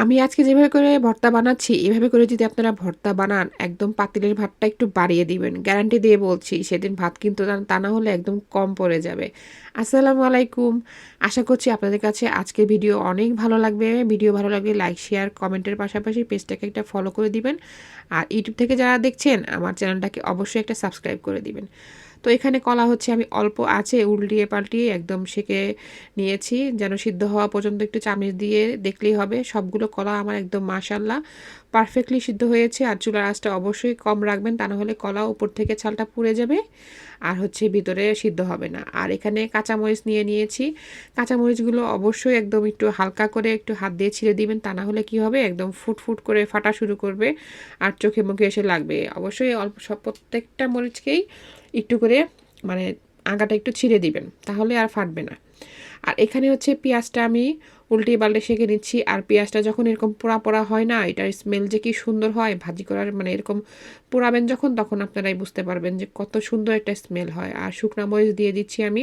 আমি আজকে যেভাবে করে ভর্তা বানাচ্ছি, এভাবে করে যদি আপনারা ভর্তা বানান, একদম পাতিলের ভাতটা একটু বাড়িয়ে দিবেন। গ্যারান্টি দিয়ে বলছি, সেদিন ভাত কিন্তু তা না হলে একদম কম পড়ে যাবে। আসসালামু আলাইকুম। আশা করছি আপনাদের কাছে আজকের ভিডিও অনেক ভালো লাগবে। ভিডিও ভালো লাগলে লাইক, শেয়ার, কমেন্টের পাশাপাশি পেজটাকে একটা ফলো করে দিবেন। আর ইউটিউব থেকে যারা দেখছেন, আমার চ্যানেলটাকে অবশ্যই একটা সাবস্ক্রাইব করে দিবেন। তো এখানে কলা হচ্ছে আমি অল্প আছে উল্টিয়ে পাল্টিয়ে একদম সেঁকে নিয়েছি, যেন সিদ্ধ হওয়া পর্যন্ত একটু চামচ দিয়ে দেখলেই হবে। সবগুলো কলা আমার একদম মাশাল্লাহ পারফেক্টলি সিদ্ধ হয়েছে। আর চুলার আঁচটা অবশ্যই কম রাখবেন, তা না হলে কলা উপর থেকে ছালটা পুড়ে যাবে আর হচ্ছে ভিতরে সিদ্ধ হবে না। আর এখানে কাঁচামরিচ নিয়ে নিয়েছি। কাঁচামরিচগুলো অবশ্যই একদম একটু হালকা করে একটু হাত দিয়ে ছিঁড়ে দিবেন, তা না হলে কী হবে, একদম ফুটফুট করে ফাটা শুরু করবে আর চোখে মুখে এসে লাগবে। অবশ্যই অল্প সব প্রত্যেকটা মরিচকেই একটু করে মানে আগাটা একটু ছিঁড়ে দিবেন, তাহলে আর ফাটবে না। আর এখানে হচ্ছে পেঁয়াজটা আমি উল্টিয়ে পাল্টে সেঁকে নিচ্ছি। আর পেঁয়াজটা যখন এরকম পোড়া পোড়া হয় না, এটার স্মেল যে কি সুন্দর হয় ভাজি করার, মানে এরকম পোড়াবেন যখন, তখন আপনারাই বুঝতে পারবেন যে কত সুন্দর একটা স্মেল হয়। আর শুকনা মরিচ দিয়ে দিচ্ছি আমি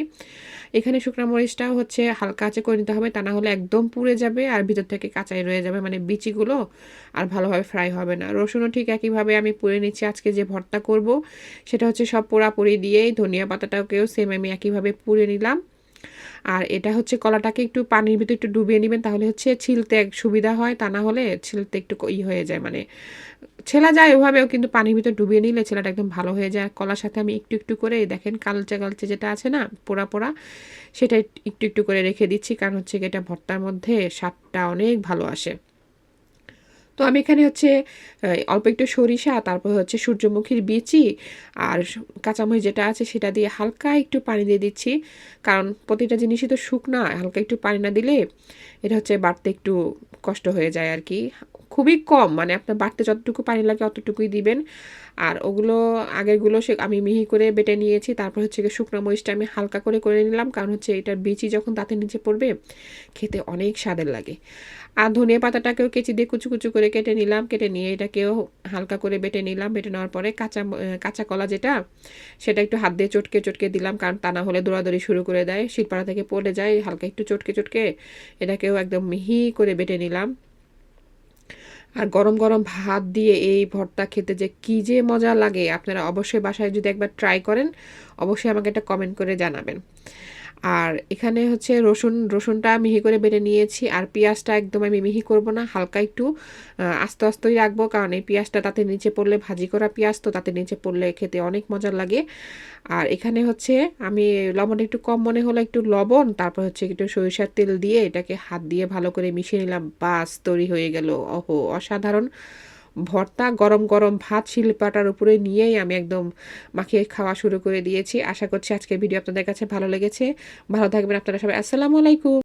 এখানে। শুকনা মরিচটাও হচ্ছে হালকা আঁচে করে নিতে হবে, তা না হলে একদম পুড়ে যাবে আর ভিতর থেকে কাঁচাই রয়ে যাবে, মানে বিচিগুলো আর ভালোভাবে ফ্রাই হবে না। রসুনও ঠিক একইভাবে আমি পুড়ে নিচ্ছি। আজকে যে ভর্তা করব সেটা হচ্ছে সব পোড়াপুরি দিয়েই, ধনিয়া পাতাটাকেও সেম আমি একইভাবে পুড়ে নিলাম। আর এটা হচ্ছে কলাটাকে একটু পানির ভিতরে একটু ডুবিয়ে নেবেন, তাহলে হচ্ছে ছিলতে এক সুবিধা হয়, তা না হলে ছিলতে একটু হয়ে যায়, মানে ছেলা যায় ওভাবেও, কিন্তু পানির ভিতরে ডুবিয়ে নিলে ছেলাটা একদম ভালো হয়ে যায়। কলার সাথে আমি একটু একটু করে দেখেন কালচে কালচে যেটা আছে না পোড়া পোড়া, সেটা একটু একটু করে রেখে দিচ্ছি, কারণ হচ্ছে এটা ভর্তার মধ্যে স্বাদটা অনেক ভালো আসে। তো আমি এখানে হচ্ছে অল্প একটু সরিষা, তারপর হচ্ছে সূর্যমুখীর বিচি আর কাঁচামরিচ যেটা আছে সেটা দিয়ে হালকা একটু পানি দিয়ে দিচ্ছি, কারণ প্রতিটা জিনিসই তো শুকনা, হালকা একটু পানি না দিলে এটা হচ্ছে বাড়তে একটু কষ্ট হয়ে যায় আর কি। খুবই কম, মানে আপনার বাড়তে যতটুকু পানি লাগে অতটুকুই দিবেন। আর ওগুলো আগেরগুলো আমি মিহি করে বেটে নিয়েছি। তারপর হচ্ছে শুকনো মরিচটা আমি হালকা করে করে নিলাম, কারণ হচ্ছে এটার বিচি যখন দাঁতের নিচে পড়বে খেতে অনেক স্বাদের লাগে। আর ধনিয়া পাতাটাকেও কেচি দিয়ে কুচু কুচু করে কেটে নিলাম, কেটে নিয়ে এটাকেও হালকা করে বেটে নিলাম। বেটে নেওয়ার পরে কাঁচা কলা যেটা, সেটা একটু হাত দিয়ে চটকে চটকে দিলাম, কারণ তা না হলে দৌড়াদৌড়ি শুরু করে দেয়, শিলপাড়া থেকে পড়ে যায়। হালকা একটু চটকে চটকে এটাকেও একদম মিহি করে বেটে নিলাম। আর গরম গরম ভাত দিয়ে এই ভর্তা খেতে যে কী যে মজা লাগে, আপনারা অবশ্যই বাসায় যদি একবার ট্রাই করেন, অবশ্যই আমাকে একটা কমেন্ট করে জানাবেন। আর এখানে হচ্ছে রসুনটা মিহি করে বেটে নিয়েছি। আর পেঁয়াজটা একদম আমি মিহি করব না, হালকা একটু আস্তে আস্তেই রাখবো, কারণ এই পেঁয়াজটা তাতে নিচে পড়লে, ভাজি করা পেঁয়াজ তো তাতে নিচে পড়লে খেতে অনেক মজা লাগে। আর এখানে হচ্ছে আমি লবণ একটু কম মনে হলো একটু লবণ, তারপর হচ্ছে একটু সরিষার তেল দিয়ে এটাকে হাত দিয়ে ভালো করে মিশিয়ে নিলাম। বাস তৈরি হয়ে গেল ওহো অসাধারণ ভর্তা। গরম গরম ভাত শিলপাটার উপরে নিয়েই আমি একদম মাখিয়ে খাওয়া শুরু করে দিয়েছি। আশা করছি আজকের ভিডিও আপনাদের কাছে ভালো লেগেছে। ভালো থাকবেন আপনারা সবাই। আসসালামু আলাইকুম।